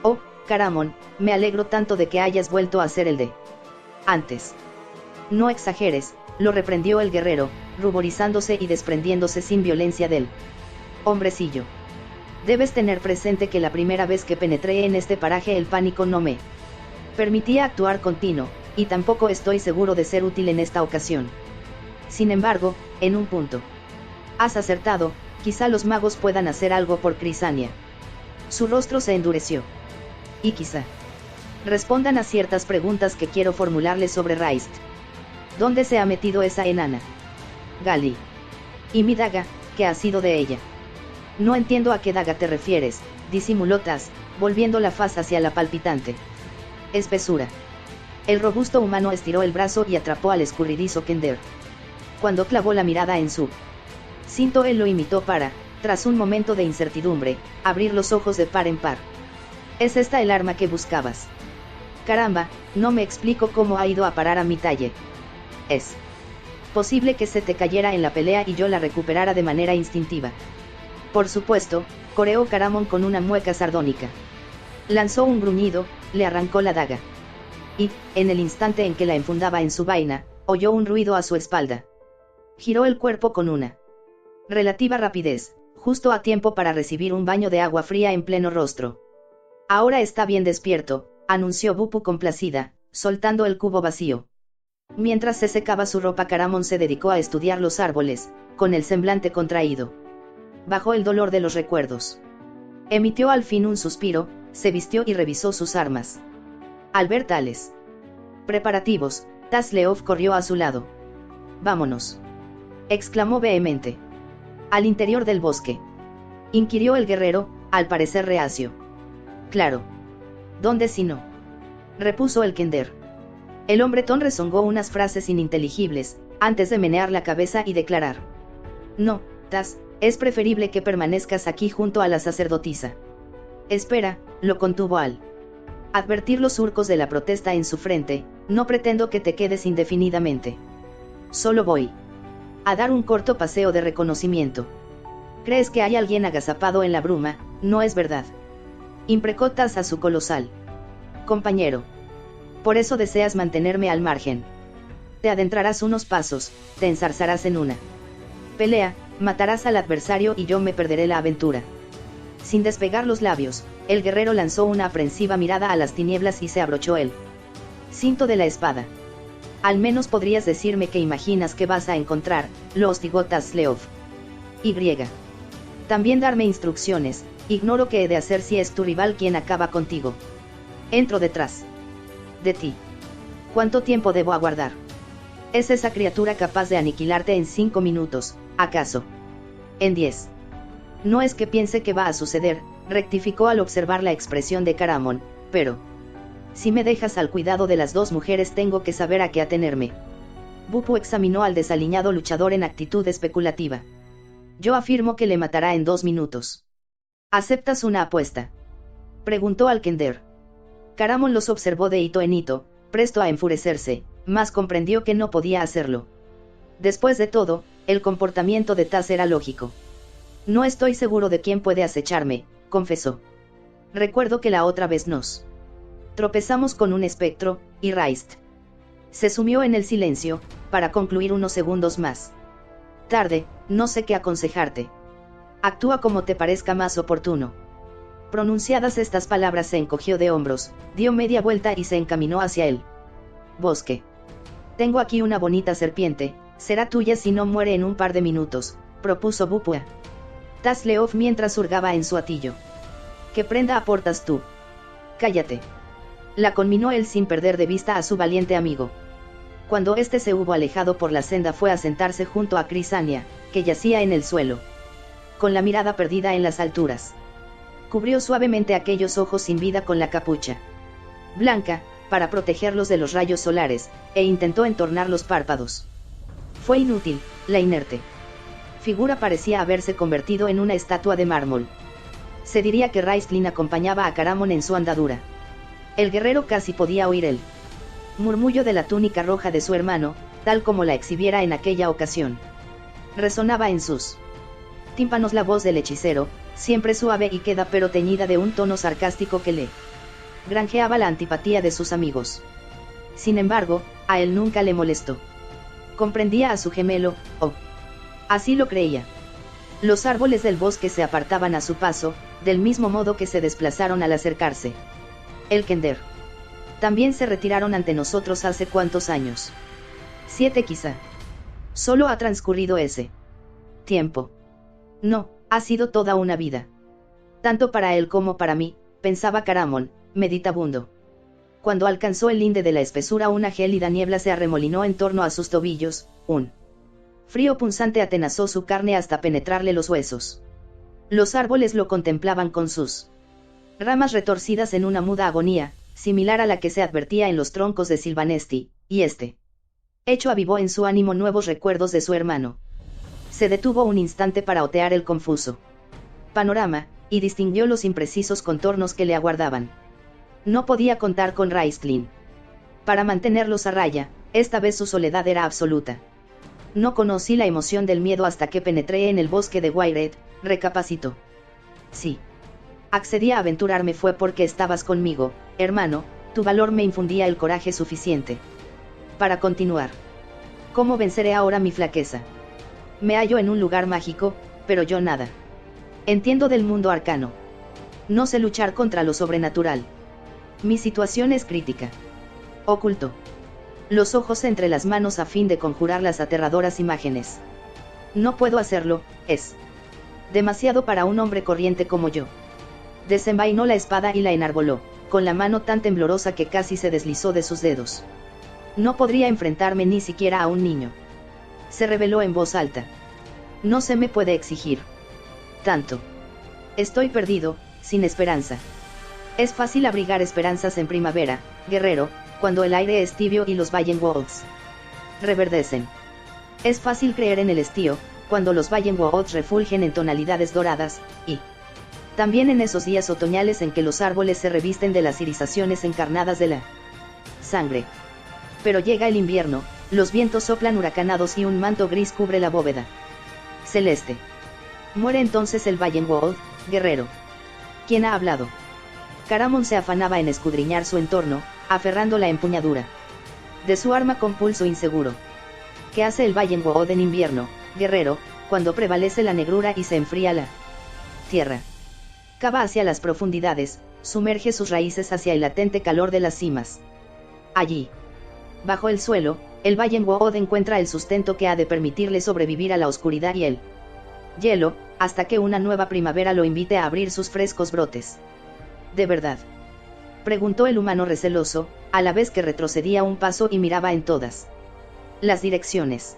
Oh, Caramon, me alegro tanto de que hayas vuelto a ser el de antes. No exageres, lo reprendió el guerrero, ruborizándose y desprendiéndose sin violencia del hombrecillo. Debes tener presente que la primera vez que penetré en este paraje el pánico no me permitía actuar continuo, y tampoco estoy seguro de ser útil en esta ocasión. Sin embargo, en un punto has acertado, quizá los magos puedan hacer algo por Crisania. Su rostro se endureció. Y quizá respondan a ciertas preguntas que quiero formularle sobre Raist. ¿Dónde se ha metido esa enana? Gali. Y mi daga, ¿qué ha sido de ella? No entiendo a qué daga te refieres, disimuló Taz, volviendo la faz hacia la palpitante espesura. El robusto humano estiró el brazo y atrapó al escurridizo Kender. Cuando clavó la mirada en su cinto él lo imitó para, tras un momento de incertidumbre, abrir los ojos de par en par. ¿Es esta el arma que buscabas? Caramba, no me explico cómo ha ido a parar a mi talle. Es posible que se te cayera en la pelea y yo la recuperara de manera instintiva. Por supuesto, coreó Caramon con una mueca sardónica. Lanzó un gruñido, le arrancó la daga. Y, en el instante en que la enfundaba en su vaina, oyó un ruido a su espalda. Giró el cuerpo con una relativa rapidez, justo a tiempo para recibir un baño de agua fría en pleno rostro. Ahora está bien despierto, anunció Bupu complacida, soltando el cubo vacío. Mientras se secaba su ropa, Caramon se dedicó a estudiar los árboles, con el semblante contraído. Bajó el dolor de los recuerdos. Emitió al fin un suspiro, se vistió y revisó sus armas. Al ver tales preparativos, Tasleov corrió a su lado. «Vámonos», exclamó vehemente. «¿Al interior del bosque?», inquirió el guerrero, al parecer reacio. «Claro. ¿Dónde si no?», repuso el Kender. El hombretón rezongó unas frases ininteligibles, antes de menear la cabeza y declarar: «No, Tas, es preferible que permanezcas aquí junto a la sacerdotisa». «Espera», lo contuvo al advertir los surcos de la protesta en su frente, «no pretendo que te quedes indefinidamente. Solo voy a dar un corto paseo de reconocimiento». «¿Crees que hay alguien agazapado en la bruma? No es verdad», imprecó Tas a su colosal compañero. «Por eso deseas mantenerme al margen. Te adentrarás unos pasos, te enzarzarás en una pelea, matarás al adversario y yo me perderé la aventura». Sin despegar los labios, el guerrero lanzó una aprensiva mirada a las tinieblas y se abrochó el cinto de la espada. «Al menos podrías decirme qué imaginas que vas a encontrar», lo hostigó Tasleov. «Y. También darme instrucciones, ignoro qué he de hacer si es tu rival quien acaba contigo. Entro detrás de ti. ¿Cuánto tiempo debo aguardar? ¿Es esa criatura capaz de aniquilarte en 5 minutos, acaso? En 10. No es que piense que va a suceder», rectificó al observar la expresión de Caramon, «pero si me dejas al cuidado de las dos mujeres tengo que saber a qué atenerme». Bupu examinó al desaliñado luchador en actitud especulativa. «Yo afirmo que le matará en 2 minutos. ¿Aceptas una apuesta?», preguntó al Kender. Caramon los observó de hito en hito, presto a enfurecerse, mas comprendió que no podía hacerlo. Después de todo, el comportamiento de Tas era lógico. «No estoy seguro de quién puede acecharme», confesó. «Recuerdo que la otra vez nos tropezamos con un espectro, y Raist se sumió en el silencio, para concluir unos segundos más. «Tarde, no sé qué aconsejarte. Actúa como te parezca más oportuno». Pronunciadas estas palabras se encogió de hombros, dio media vuelta y se encaminó hacia el bosque. «Tengo aquí una bonita serpiente, será tuya si no muere en un par de minutos», propuso Bupua. Tasleov mientras hurgaba en su atillo. «¿Qué prenda aportas tú?». «Cállate», la conminó él sin perder de vista a su valiente amigo. Cuando éste se hubo alejado por la senda fue a sentarse junto a Crisania, que yacía en el suelo, con la mirada perdida en las alturas. Cubrió suavemente aquellos ojos sin vida con la capucha blanca, para protegerlos de los rayos solares, e intentó entornar los párpados. Fue inútil, la inerte figura parecía haberse convertido en una estatua de mármol. Se diría que Raistlin acompañaba a Caramon en su andadura. El guerrero casi podía oír el murmullo de la túnica roja de su hermano, tal como la exhibiera en aquella ocasión. Resonaba en sus tímpanos la voz del hechicero, siempre suave y queda pero teñida de un tono sarcástico que le granjeaba la antipatía de sus amigos. Sin embargo, a él nunca le molestó. Comprendía a su gemelo, o así lo creía. Los árboles del bosque se apartaban a su paso, del mismo modo que se desplazaron al acercarse. El Kender. También se retiraron ante nosotros hace cuántos años. 7 quizá. Solo ha transcurrido ese tiempo. No, ha sido toda una vida. Tanto para él como para mí, pensaba Caramon, meditabundo. Cuando alcanzó el linde de la espesura una gélida niebla se arremolinó en torno a sus tobillos, un frío punzante atenazó su carne hasta penetrarle los huesos. Los árboles lo contemplaban con sus ramas retorcidas en una muda agonía, similar a la que se advertía en los troncos de Silvanesti, y este hecho avivó en su ánimo nuevos recuerdos de su hermano. Se detuvo un instante para otear el confuso panorama, y distinguió los imprecisos contornos que le aguardaban. No podía contar con Raistlin para mantenerlos a raya, esta vez su soledad era absoluta. «No conocí la emoción del miedo hasta que penetré en el bosque de Wairet», recapacitó. «Sí. Accedí a aventurarme fue porque estabas conmigo, hermano, tu valor me infundía el coraje suficiente para continuar. ¿Cómo venceré ahora mi flaqueza? Me hallo en un lugar mágico, pero yo nada. Entiendo del mundo arcano. No sé luchar contra lo sobrenatural. Mi situación es crítica. Oculto los ojos entre las manos a fin de conjurar las aterradoras imágenes. No puedo hacerlo, es demasiado para un hombre corriente como yo. Desenvainó la espada y la enarboló, con la mano tan temblorosa que casi se deslizó de sus dedos. No podría enfrentarme ni siquiera a un niño. Se reveló en voz alta. No se me puede exigir tanto. Estoy perdido, sin esperanza. Es fácil abrigar esperanzas en primavera, guerrero, cuando el aire es tibio y los Wallenwolves reverdecen. Es fácil creer en el estío, cuando los Wallenwolves refulgen en tonalidades doradas, y también en esos días otoñales en que los árboles se revisten de las irisaciones encarnadas de la sangre. Pero llega el invierno, los vientos soplan huracanados y un manto gris cubre la bóveda celeste. Muere entonces el Wallenwolf, guerrero. ¿Quién ha hablado? Caramon se afanaba en escudriñar su entorno, aferrando la empuñadura de su arma con pulso inseguro. ¿Qué hace el Wallenwolf en invierno, guerrero, cuando prevalece la negrura y se enfría la tierra? Cava hacia las profundidades, sumerge sus raíces hacia el latente calor de las cimas. Allí, bajo el suelo, el Wallenwolf encuentra el sustento que ha de permitirle sobrevivir a la oscuridad y el hielo, hasta que una nueva primavera lo invite a abrir sus frescos brotes. ¿De verdad?, preguntó el humano receloso, a la vez que retrocedía un paso y miraba en todas las direcciones.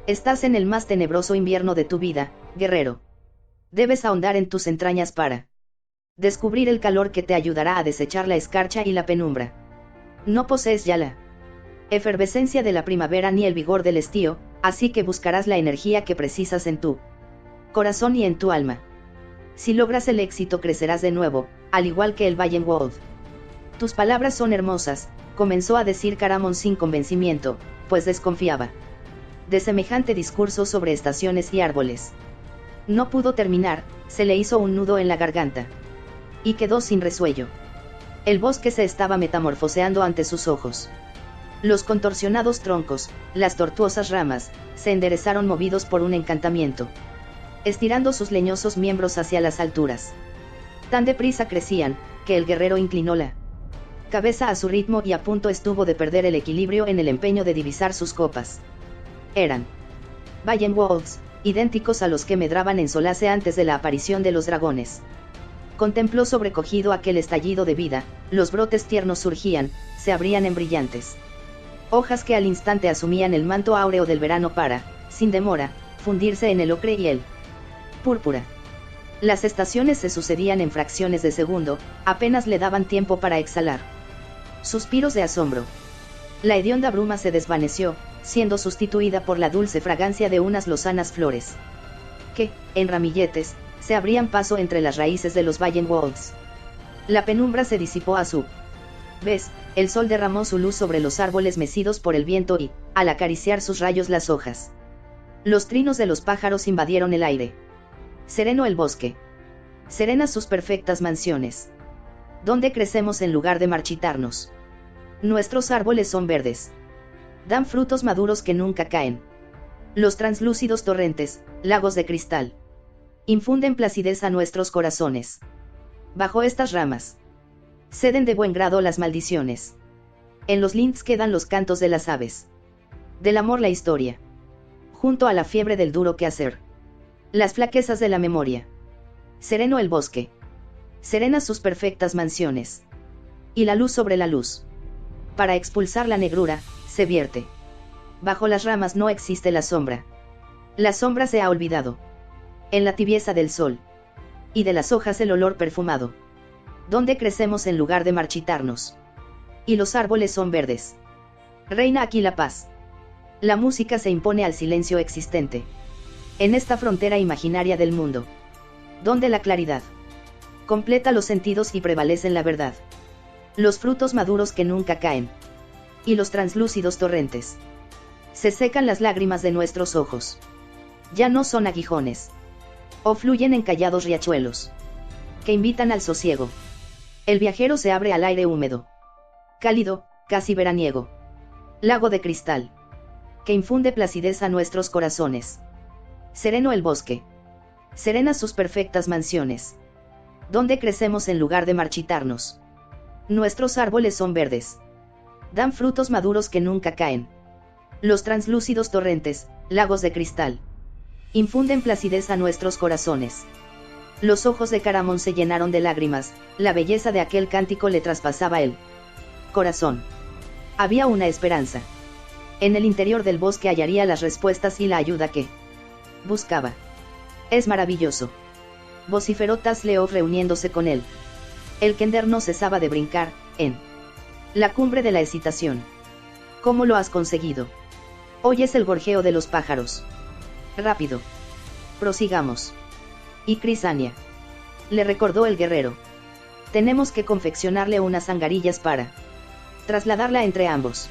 Estás en el más tenebroso invierno de tu vida, guerrero. Debes ahondar en tus entrañas para descubrir el calor que te ayudará a desechar la escarcha y la penumbra. No posees ya la efervescencia de la primavera ni el vigor del estío, así que buscarás la energía que precisas en tu corazón y en tu alma. Si logras el éxito crecerás de nuevo, al igual que el Wallenwolf. Tus palabras son hermosas, comenzó a decir Caramon sin convencimiento, pues desconfiaba de semejante discurso sobre estaciones y árboles. No pudo terminar, se le hizo un nudo en la garganta. Y quedó sin resuello. El bosque se estaba metamorfoseando ante sus ojos. Los contorsionados troncos, las tortuosas ramas, se enderezaron movidos por un encantamiento, estirando sus leñosos miembros hacia las alturas. Tan deprisa crecían, que el guerrero inclinó la cabeza a su ritmo y a punto estuvo de perder el equilibrio en el empeño de divisar sus copas. Eran Wallenwolves, idénticos a los que medraban en Solace antes de la aparición de los dragones. Contempló sobrecogido aquel estallido de vida, los brotes tiernos surgían, se abrían en brillantes hojas que al instante asumían el manto áureo del verano para, sin demora, fundirse en el ocre y el púrpura. Las estaciones se sucedían en fracciones de segundo, apenas le daban tiempo para exhalar suspiros de asombro. La hedionda bruma se desvaneció, siendo sustituida por la dulce fragancia de unas lozanas flores que, en ramilletes, se abrían paso entre las raíces de los Wallenwolves. La penumbra se disipó a su vez, el sol derramó su luz sobre los árboles mecidos por el viento y, al acariciar sus rayos las hojas, los trinos de los pájaros invadieron el aire. Sereno el bosque. Serenas sus perfectas mansiones. ¿Dónde crecemos en lugar de marchitarnos? Nuestros árboles son verdes. Dan frutos maduros que nunca caen. Los translúcidos torrentes, lagos de cristal, infunden placidez a nuestros corazones. Bajo estas ramas ceden de buen grado las maldiciones. En los linds quedan los cantos de las aves. Del amor la historia. Junto a la fiebre del duro quehacer. Las flaquezas de la memoria. Sereno el bosque. Serenas sus perfectas mansiones. Y la luz sobre la luz. Para expulsar la negrura, se vierte. Bajo las ramas no existe la sombra. La sombra se ha olvidado. En la tibieza del sol. Y de las hojas el olor perfumado. ¿Dónde crecemos en lugar de marchitarnos? Y los árboles son verdes. Reina aquí la paz. La música se impone al silencio existente. En esta frontera imaginaria del mundo. Donde la claridad completa los sentidos y prevalecen la verdad. Los frutos maduros que nunca caen. Y los translúcidos torrentes. Se secan las lágrimas de nuestros ojos. Ya no son aguijones. O fluyen en callados riachuelos. Que invitan al sosiego. El viajero se abre al aire húmedo. Cálido, casi veraniego. Lago de cristal. que infunde placidez a nuestros corazones. Sereno el bosque. Serenas sus perfectas mansiones. Donde crecemos en lugar de marchitarnos. Nuestros árboles son verdes. Dan frutos maduros que nunca caen. Los translúcidos torrentes, lagos de cristal, infunden placidez a nuestros corazones. Los ojos de Caramón se llenaron de lágrimas, la belleza de aquel cántico le traspasaba el corazón. Había una esperanza. En el interior del bosque hallaría las respuestas y la ayuda que buscaba. Es maravilloso, vociferó Tasleof reuniéndose con él. El Kender no cesaba de brincar, en la cumbre de la excitación. ¿Cómo lo has conseguido? Oyes el gorjeo de los pájaros. Rápido. Prosigamos. Y Crisania, le recordó el guerrero. Tenemos que confeccionarle unas angarillas para trasladarla entre ambos.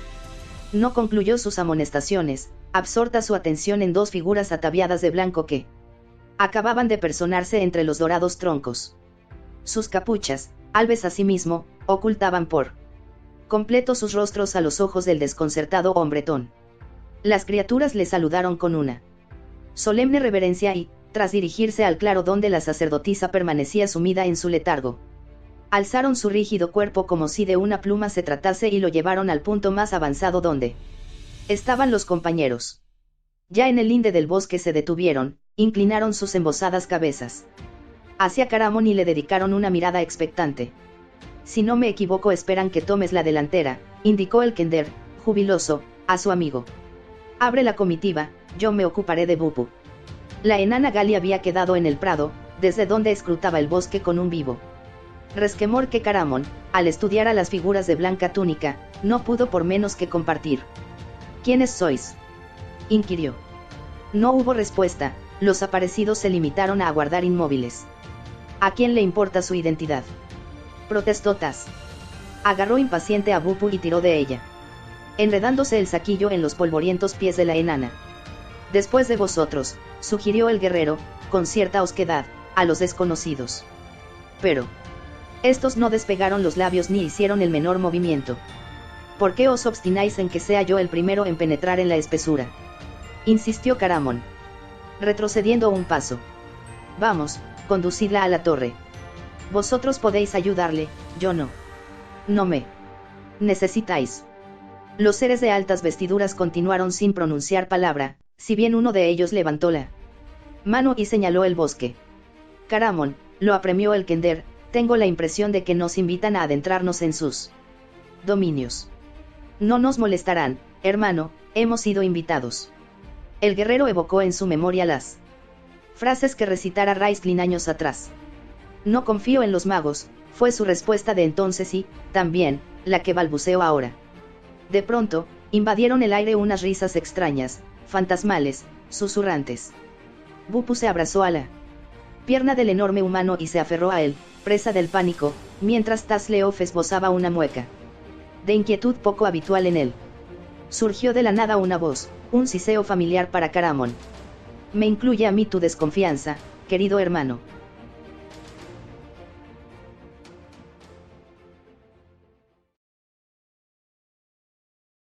No concluyó sus amonestaciones, absorta su atención en dos figuras ataviadas de blanco que acababan de personarse entre los dorados troncos. Sus capuchas, albes asimismo, ocultaban por completo sus rostros a los ojos del desconcertado hombretón. Las criaturas le saludaron con una solemne reverencia y, tras dirigirse al claro donde la sacerdotisa permanecía sumida en su letargo, alzaron su rígido cuerpo como si de una pluma se tratase y lo llevaron al punto más avanzado donde estaban los compañeros. Ya en el linde del bosque se detuvieron, inclinaron sus embosadas cabezas hacia Caramón y le dedicaron una mirada expectante. Si no me equivoco esperan que tomes la delantera, indicó el Kender, jubiloso, a su amigo. Abre la comitiva, yo me ocuparé de Bupu. La enana Gali había quedado en el prado, desde donde escrutaba el bosque con un vivo resquemor que Caramón, al estudiar a las figuras de blanca túnica, no pudo por menos que compartir. ¿Quiénes sois?, inquirió. No hubo respuesta, los aparecidos se limitaron a aguardar inmóviles. ¿A quién le importa su identidad?, protestó Tas. Agarró impaciente a Bupu y tiró de ella, enredándose el saquillo en los polvorientos pies de la enana. Después de vosotros, sugirió el guerrero, con cierta osquedad, a los desconocidos. Pero estos no despegaron los labios ni hicieron el menor movimiento. ¿Por qué os obstináis en que sea yo el primero en penetrar en la espesura?, insistió Caramón, retrocediendo un paso. Vamos, conducidla a la torre. Vosotros podéis ayudarle, yo no. No me necesitáis. Los seres de altas vestiduras continuaron sin pronunciar palabra, si bien uno de ellos levantó la mano y señaló el bosque. Caramón, lo apremió el Kender, tengo la impresión de que nos invitan a adentrarnos en sus dominios. No nos molestarán, hermano, hemos sido invitados. El guerrero evocó en su memoria las frases que recitara Raistlin años atrás. No confío en los magos, fue su respuesta de entonces y, también, la que balbuceó ahora. De pronto, invadieron el aire unas risas extrañas, fantasmales, susurrantes. Bupu se abrazó a la pierna del enorme humano y se aferró a él, presa del pánico, mientras Tasleof esbozaba una mueca de inquietud poco habitual en él. Surgió de la nada una voz, un siseo familiar para Caramón. Me incluye a mí tu desconfianza, querido hermano.